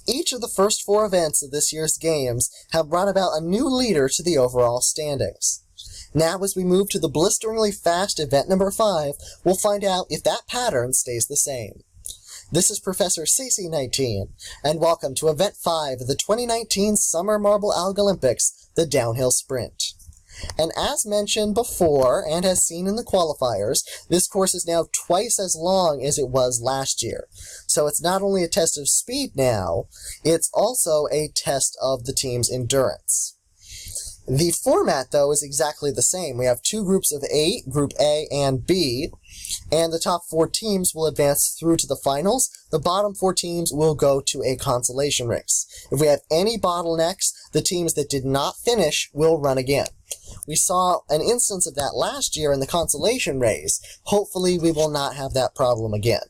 Each of the first 4 events of this year's games have brought about a new leader to the overall standings. Now, as we move to the blisteringly fast event number 5, we'll find out if that pattern stays the same. This is Professor CC19, and welcome to Event 5 of the 2019 Summer Marble Algolympics, the downhill sprint. And as mentioned before, and as seen in the qualifiers, this course is now twice as long as it was last year. So it's not only a test of speed now, it's also a test of the team's endurance. The format, though, is exactly the same. We have 2 groups of 8, Group A and B, and the top 4 teams will advance through to the finals. The bottom 4 teams will go to a consolation race. If we have any bottlenecks, the teams that did not finish will run again. We saw an instance of that last year in the consolation race. Hopefully, we will not have that problem again.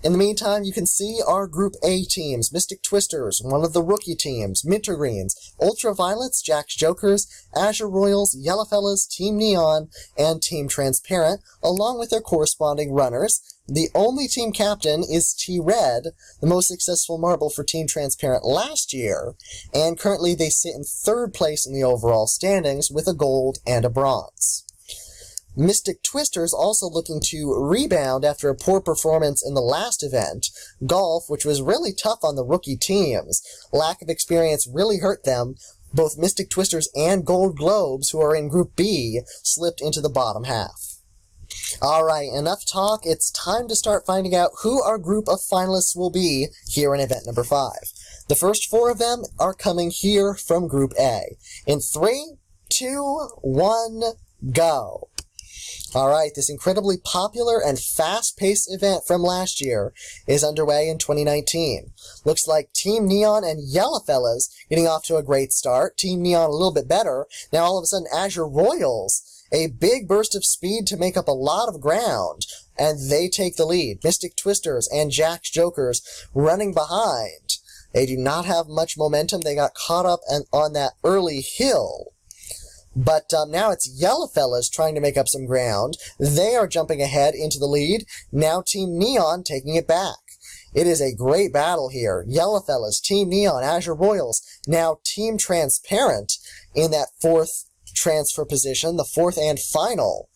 In the meantime, you can see our Group A teams, Mystic Twisters, one of the rookie teams, Mintergreens, Ultraviolets, Jack's Jokers, Azure Royals, Yellowfellas, Team Neon, and Team Transparent, along with their corresponding runners. The only team captain is T-Red, the most successful marble for Team Transparent last year, and currently they sit in 3rd place in the overall standings with a gold and a bronze. Mystic Twisters also looking to rebound after a poor performance in the last event. Golf, which was really tough on the rookie teams. Lack of experience really hurt them. Both Mystic Twisters and Gold Globes, who are in Group B, slipped into the bottom half. Alright, enough talk. It's time to start finding out who our group of finalists will be here in event number 5. The first 4 of them are coming here from Group A. In 3, 2, 1, go! Alright, this incredibly popular and fast-paced event from last year is underway in 2019. Looks like Team Neon and Yellowfellas getting off to a great start. Team Neon a little bit better. Now all of a sudden Azure Royals, a big burst of speed to make up a lot of ground, and they take the lead. Mystic Twisters and Jack's Jokers running behind. They do not have much momentum. They got caught up on that early hill. But now it's Yellowfellas trying to make up some ground. They are jumping ahead into the lead. Now Team Neon taking it back. It is a great battle here. Yellowfellas, Team Neon, Azure Royals. Now Team Transparent in that 4th transfer position, the 4th and final.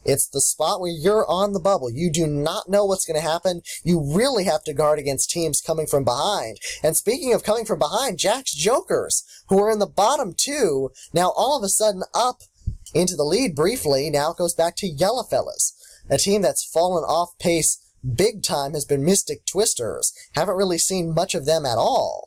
It's the spot where you're on the bubble. You do not know what's going to happen. You really have to guard against teams coming from behind. And speaking of coming from behind, Jack's Jokers, who are in the bottom 2, now all of a sudden up into the lead briefly. Now it goes back to Yellowfellas. A team that's fallen off pace big time has been Mystic Twisters. Haven't really seen much of them at all.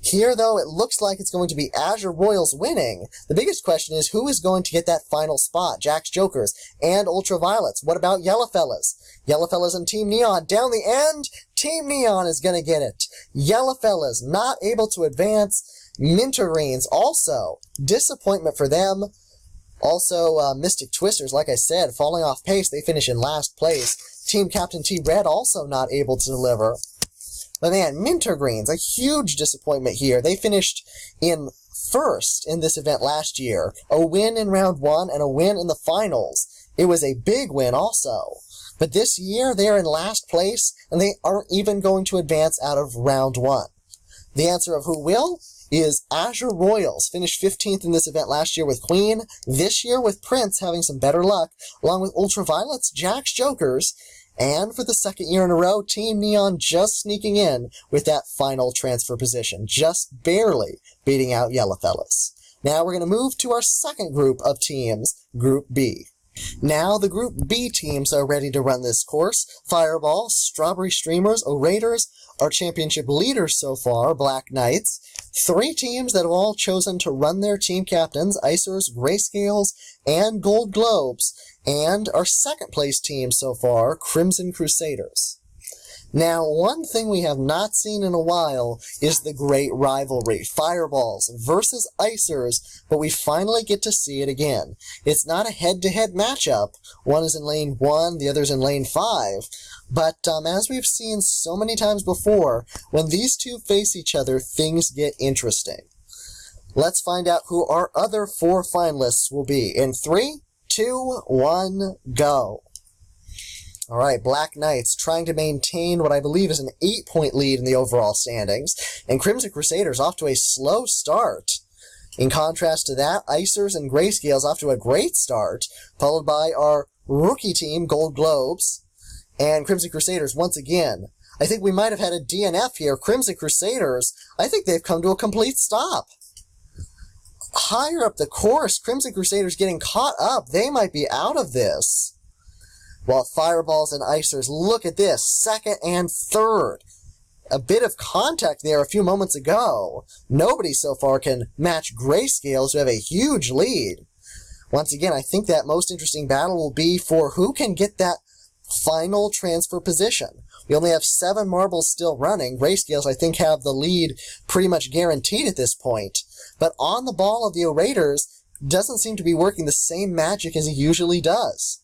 Here, though, it looks like it's going to be Azure Royals winning. The biggest question is who is going to get that final spot? Jack's Jokers and Ultraviolets. What about Yellowfellas? Yellowfellas and Team Neon. Down the end, Team Neon is going to get it. Yellowfellas not able to advance. Mintergreens also. Disappointment for them. Also, Mystic Twisters, like I said, falling off pace. They finish in last place. Team Captain T-Red also not able to deliver. But man, Mintergreens, a huge disappointment here. They finished in 1st in this event last year. A win in round 1 and a win in the finals. It was a big win also. But this year, they're in last place, and they aren't even going to advance out of round 1. The answer of who will is Azure Royals. Finished 15th in this event last year with Queen. This year with Prince having some better luck, along with Ultraviolets, Jack's Jokers, and for the 2nd year in a row, Team Neon just sneaking in with that final transfer position, just barely beating out Yellowfellas. Now we're going to move to our 2nd group of teams, Group B. Now the Group B teams are ready to run this course. Fireball, Strawberry Streamers, Orators, our championship leaders so far, Black Knights. 3 teams that have all chosen to run their team captains, Icers, Grayscales, and Gold Globes. And our 2nd place team so far, Crimson Crusaders. Now, one thing we have not seen in a while is the great rivalry, Fireballs versus Icers, but we finally get to see it again. It's not a head-to-head matchup. One is in lane 1, the other's in lane 5. But as we've seen so many times before, when these two face each other, things get interesting. Let's find out who our other 4 finalists will be. In 3, 2, 1, go. All right, Black Knights trying to maintain what I believe is an 8-point lead in the overall standings, and Crimson Crusaders off to a slow start. In contrast to that, Icers and Grayscales off to a great start, followed by our rookie team, Gold Globes, and Crimson Crusaders once again. I think we might have had a DNF here. Crimson Crusaders, I think they've come to a complete stop. Higher up the course, Crimson Crusaders getting caught up. They might be out of this. While Fireballs and Icers, look at this, second and third. A bit of contact there a few moments ago. Nobody so far can match Grayscales, who have a huge lead. Once again, I think that most interesting battle will be for who can get that final transfer position. We only have 7 marbles still running. Grayscales, I think, have the lead pretty much guaranteed at this point. But on the ball of the Orators doesn't seem to be working the same magic as he usually does.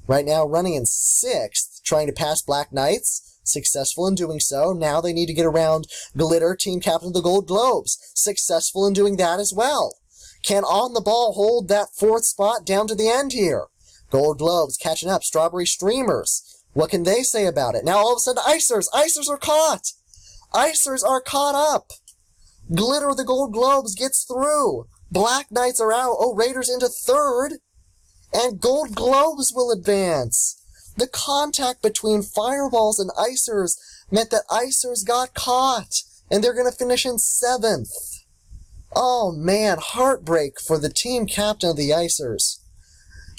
Right now, running in 6th, trying to pass Black Knights. Successful in doing so. Now they need to get around Glitter, team captain of the Gold Globes. Successful in doing that as well. Can On the Ball hold that 4th spot down to the end here? Gold Globes catching up. Strawberry Streamers. What can they say about it? Now all of a sudden, Icers are caught. Icers are caught up. Glitter of the Gold Globes gets through. Black Knights are out. Orators into 3rd. And Gold Globes will advance. The contact between Fireballs and Icers meant that Icers got caught. And they're going to finish in 7th. Oh man, heartbreak for the team captain of the Icers.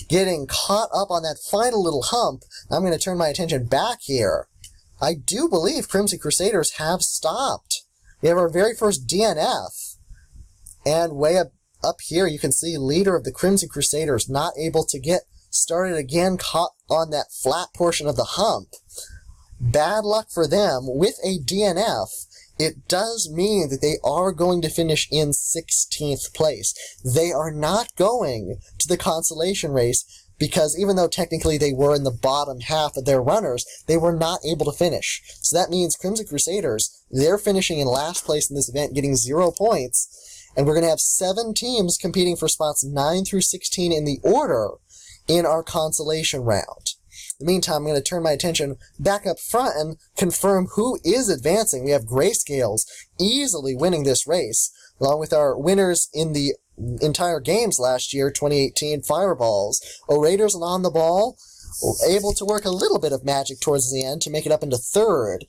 Getting caught up on that final little hump. I'm going to turn my attention back here. I do believe Crimson Crusaders have stopped. We have our very first DNF. And way up here you can see leader of the Crimson Crusaders not able to get started again, caught on that flat portion of the hump. Bad luck for them. With a DNF, it does mean that they are going to finish in 16th place. They are not going to the consolation race because even though technically they were in the bottom half of their runners, they were not able to finish. So that means Crimson Crusaders, they're finishing in last place in this event, getting 0 points. And we're going to have 7 teams competing for spots 9 through 16 in the order in our consolation round. In the meantime, I'm going to turn my attention back up front and confirm who is advancing. We have Grayscales easily winning this race, along with our winners in the entire games last year, 2018 Fireballs. Orators and On the Ball able to work a little bit of magic towards the end to make it up into 3rd.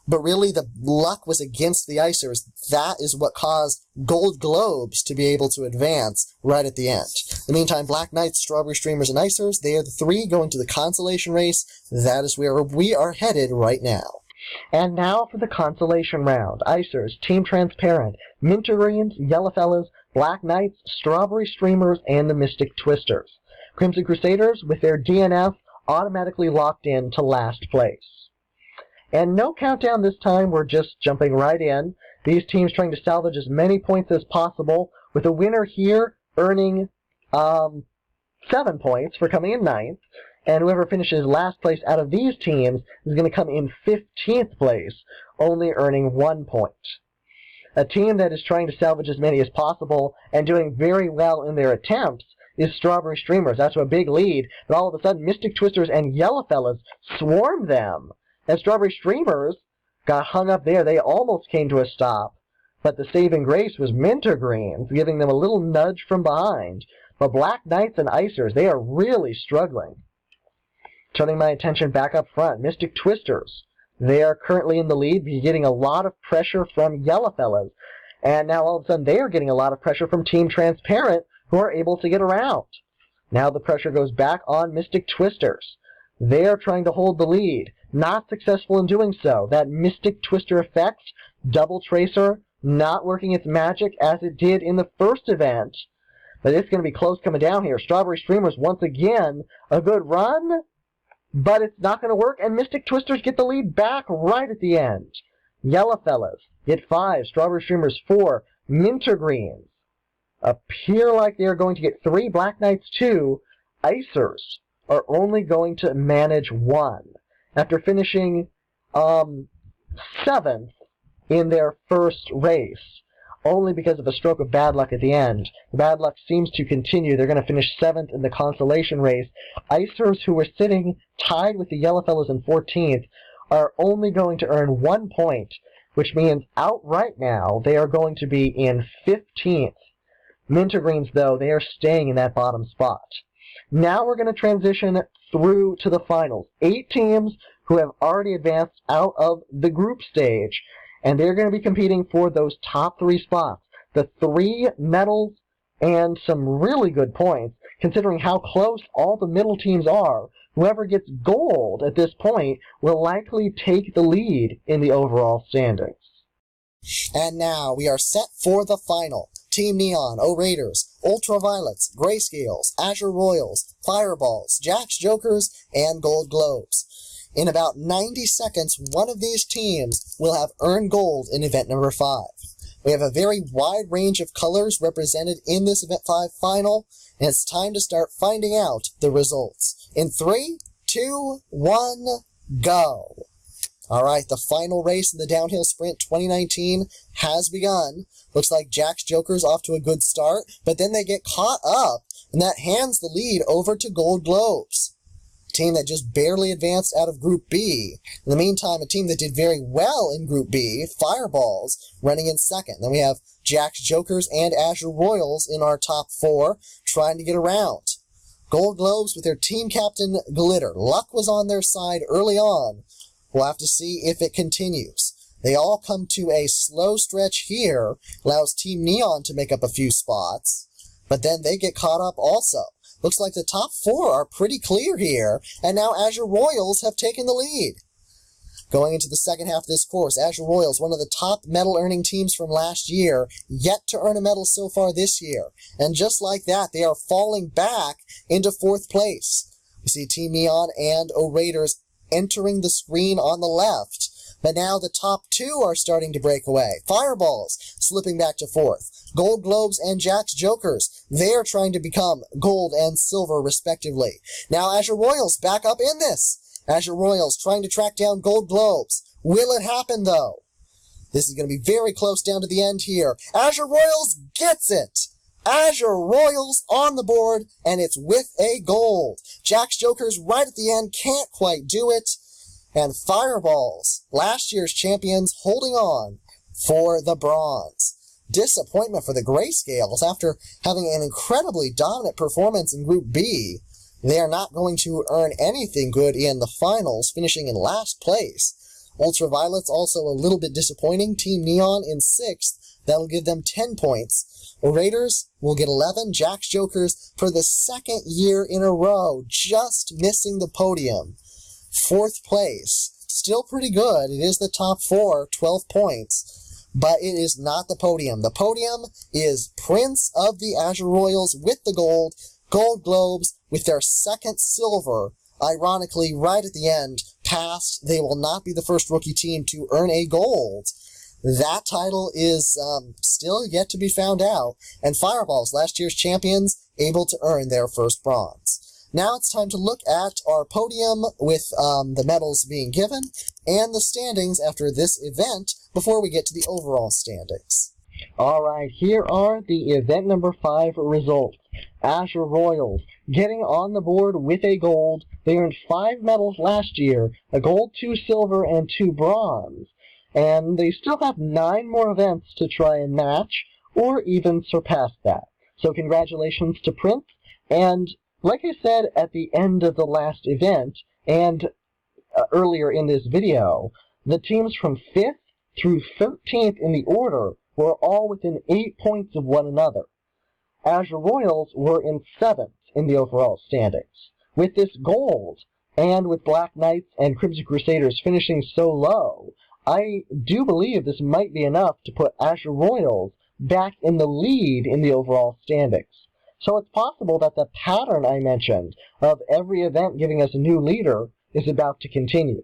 But really, the luck was against the Icers. That is what caused Gold Globes to be able to advance right at the end. In the meantime, Black Knights, Strawberry Streamers, and Icers, they are the 3 going to the consolation race. That is where we are headed right now. And now for the consolation round. Icers, Team Transparent, Mintergreens, Yellowfellas, Black Knights, Strawberry Streamers, and the Mystic Twisters. Crimson Crusaders, with their DNF, automatically locked in to last place. And no countdown this time, we're just jumping right in. These teams trying to salvage as many points as possible, with a winner here earning 7 points for coming in 9th. And whoever finishes last place out of these teams is going to come in 15th place, only earning 1 point. A team that is trying to salvage as many as possible and doing very well in their attempts is Strawberry Streamers. That's a big lead, but all of a sudden Mystic Twisters and Yellowfellas swarm them. And Strawberry Streamers got hung up there. They almost came to a stop, but the saving grace was Mintergreens, giving them a little nudge from behind. But Black Knights and Icers, they are really struggling. Turning my attention back up front, Mystic Twisters, they are currently in the lead, getting a lot of pressure from Yellowfellas. And now all of a sudden they are getting a lot of pressure from Team Transparent, who are able to get around. Now the pressure goes back on Mystic Twisters. They are trying to hold the lead. Not successful in doing so. That Mystic Twister effect, Double Tracer, not working its magic as it did in the first event. But it's going to be close coming down here. Strawberry Streamers, once again, a good run, but it's not going to work, and Mystic Twisters get the lead back right at the end. Yellowfellas get 5, Strawberry Streamers 4, Mintergreens appear like they are going to get 3, Black Knights 2, Icers are only going to manage 1. After finishing 7th in their first race. only because of a stroke of bad luck at the end. The bad luck seems to continue. They're going to finish 7th in the consolation race. Icers, who were sitting tied with the Yellowfellows in 14th, are only going to earn 1 point, which means outright now they are going to be in 15th. Mintergreens, though, they are staying in that bottom spot. Now we're going to transition through to the finals. 8 teams who have already advanced out of the group stage, and they're going to be competing for those top 3 spots. The 3 medals and some really good points, considering how close all the middle teams are. Whoever gets gold at this point will likely take the lead in the overall standings. And now we are set for the final. Team Neon, O-Raiders, Ultraviolets, Grayscales, Azure Royals, Fireballs, Jack's Jokers, and Gold Globes. In about 90 seconds, one of these teams will have earned gold in event number 5. We have a very wide range of colors represented in this event 5 final, and it's time to start finding out the results. In 3, 2, 1, go! Alright, the final race in the Downhill Sprint 2019 has begun. Looks like Jack's Jokers off to a good start, but then they get caught up, and that hands the lead over to Gold Globes. Team that just barely advanced out of Group B. In the meantime, a team that did very well in Group B, Fireballs, running in 2nd. Then we have Jack's Jokers and Azure Royals in our top 4, trying to get around. Gold Globes with their team captain, Glitter. Luck was on their side early on. We'll have to see if it continues. They all come to a slow stretch here, allows Team Neon to make up a few spots, but then they get caught up also. Looks like the top 4 are pretty clear here, and now Azure Royals have taken the lead. Going into the second half of this course, Azure Royals, one of the top medal-earning teams from last year, yet to earn a medal so far this year. And just like that, they are falling back into 4th place. We see Team Neon and O-Raiders entering the screen on the left. But now the top 2 are starting to break away. Fireballs slipping back to 4th. Gold Globes and Jack's Jokers, they are trying to become gold and silver respectively. Now Azure Royals back up in this. Azure Royals trying to track down Gold Globes. Will it happen though? This is going to be very close down to the end here. Azure Royals gets it. Azure Royals on the board, and it's with a gold. Jack's Jokers right at the end can't quite do it. And Fireballs, last year's champions, holding on for the bronze. Disappointment for the Grayscales after having an incredibly dominant performance in Group B. They are not going to earn anything good in the finals, finishing in last place. Ultraviolets also a little bit disappointing. Team Neon in 6th. That'll give them 10 points. Raiders will get 11. Jack's Jokers for the 2nd year in a row, just missing the podium. 4th place. Still pretty good. It is the top 4, 12 points. But it is not the podium. The podium is Prince of the Azure Royals with the gold, Gold Globes with their 2nd silver, ironically right at the end, passed. They will not be the first rookie team to earn a gold. That title is still yet to be found out, and Fireballs, last year's champions, able to earn their first bronze. Now it's time to look at our podium with the medals being given and the standings after this event before we get to the overall standings. Alright, here are the event number 5 results. Azure Royals getting on the board with a gold. They earned 5 medals last year, a gold, 2 silver, and 2 bronze. And they still have 9 more events to try and match, or even surpass that. So congratulations to Prince, and like I said at the end of the last event, and earlier in this video, the teams from 5th through 13th in the order were all within 8 points of one another. Azure Royals were in 7th in the overall standings. With this gold, and with Black Knights and Crimson Crusaders finishing so low, I do believe this might be enough to put Azure Royals back in the lead in the overall standings. So it's possible that the pattern I mentioned of every event giving us a new leader is about to continue.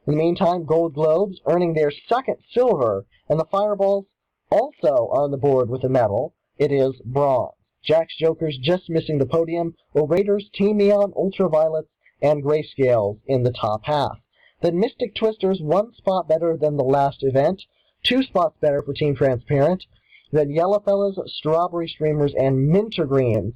In the meantime, Gold Globes earning their 2nd silver, and the Fireballs also on the board with a medal. It is bronze. Jack's Jokers just missing the podium, while Raiders, Team Neon, Ultraviolets, and Grayscales in the top half. Then Mystic Twisters 1 spot better than the last event, 2 spots better for Team Transparent. Then Yellow Fellas, Strawberry Streamers, and Mintergreens.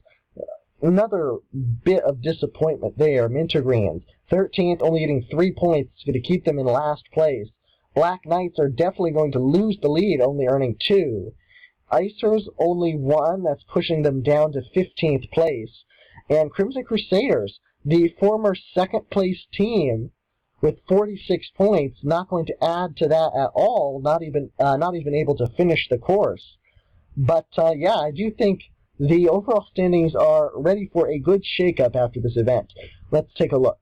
Another bit of disappointment there. Mintergreens, 13th, only getting 3 points, going to keep them in last place. Black Knights are definitely going to lose the lead, only earning 2. Icers only 1, that's pushing them down to 15th place. And Crimson Crusaders, the former second place team, with 46 points, not going to add to that at all, not even able to finish the course. But yeah, I do think the overall standings are ready for a good shakeup after this event. Let's take a look.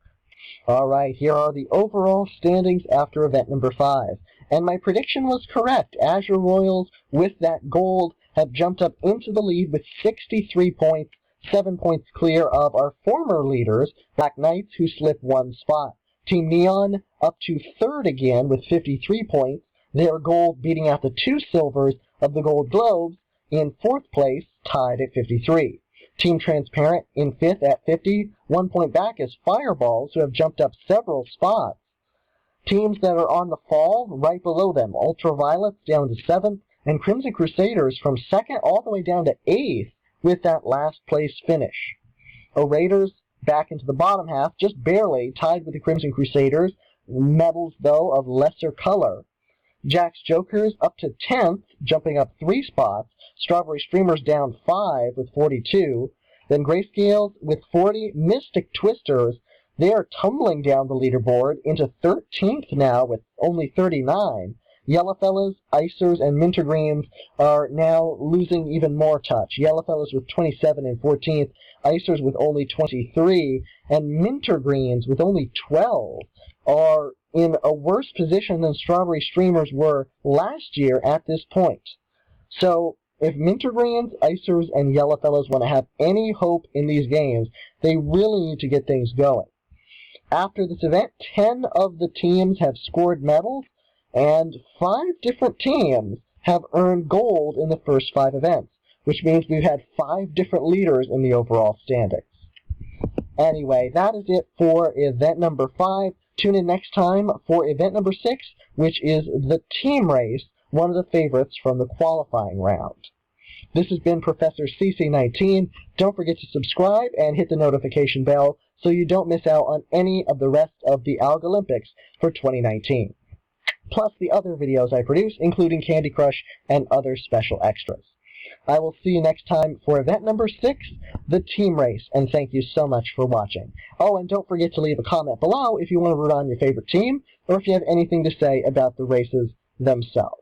Alright, here are the overall standings after event number 5. And my prediction was correct. Azure Royals, with that gold, have jumped up into the lead with 63 points, 7 points clear of our former leaders, Black Knights, who slipped 1 spot. Team Neon up to 3rd again with 53 points, their gold beating out the 2 silvers of the Gold Globes, in 4th place, tied at 53. Team Transparent in 5th at 50, 1 point back is Fireballs, who have jumped up several spots. Teams that are on the fall, right below them, Ultraviolets down to 7th, and Crimson Crusaders from 2nd all the way down to 8th with that last place finish. Raiders back into the bottom half, just barely, tied with the Crimson Crusaders, medals, though, of lesser color. Jack's Jokers up to 10th, jumping up 3 spots. Strawberry Streamers down 5 with 42. Then Grayscales with 40. Mystic Twisters, they are tumbling down the leaderboard into 13th now with only 39. Yellowfellas, Icers, and Mintergreens are now losing even more touch. Yellowfellas with 27 and 14th. Icers with only 23. And Mintergreens with only 12 are in a worse position than Strawberry Streamers were last year at this point. So, if Mintergreens, Icers, and Yellowfellas want to have any hope in these games, they really need to get things going. After this event, 10 of the teams have scored medals, and 5 different teams have earned gold in the first 5 events, which means we've had 5 different leaders in the overall standings. Anyway, that is it for event number 5. Tune in next time for event number 6, which is the team race, one of the favorites from the qualifying round. This has been Professor CC19. Don't forget to subscribe and hit the notification bell so you don't miss out on any of the rest of the Algolympics for 2019. Plus the other videos I produce, including Candy Crush and other special extras. I will see you next time for event number 6, the team race, and thank you so much for watching. Oh, and don't forget to leave a comment below if you want to root on your favorite team, or if you have anything to say about the races themselves.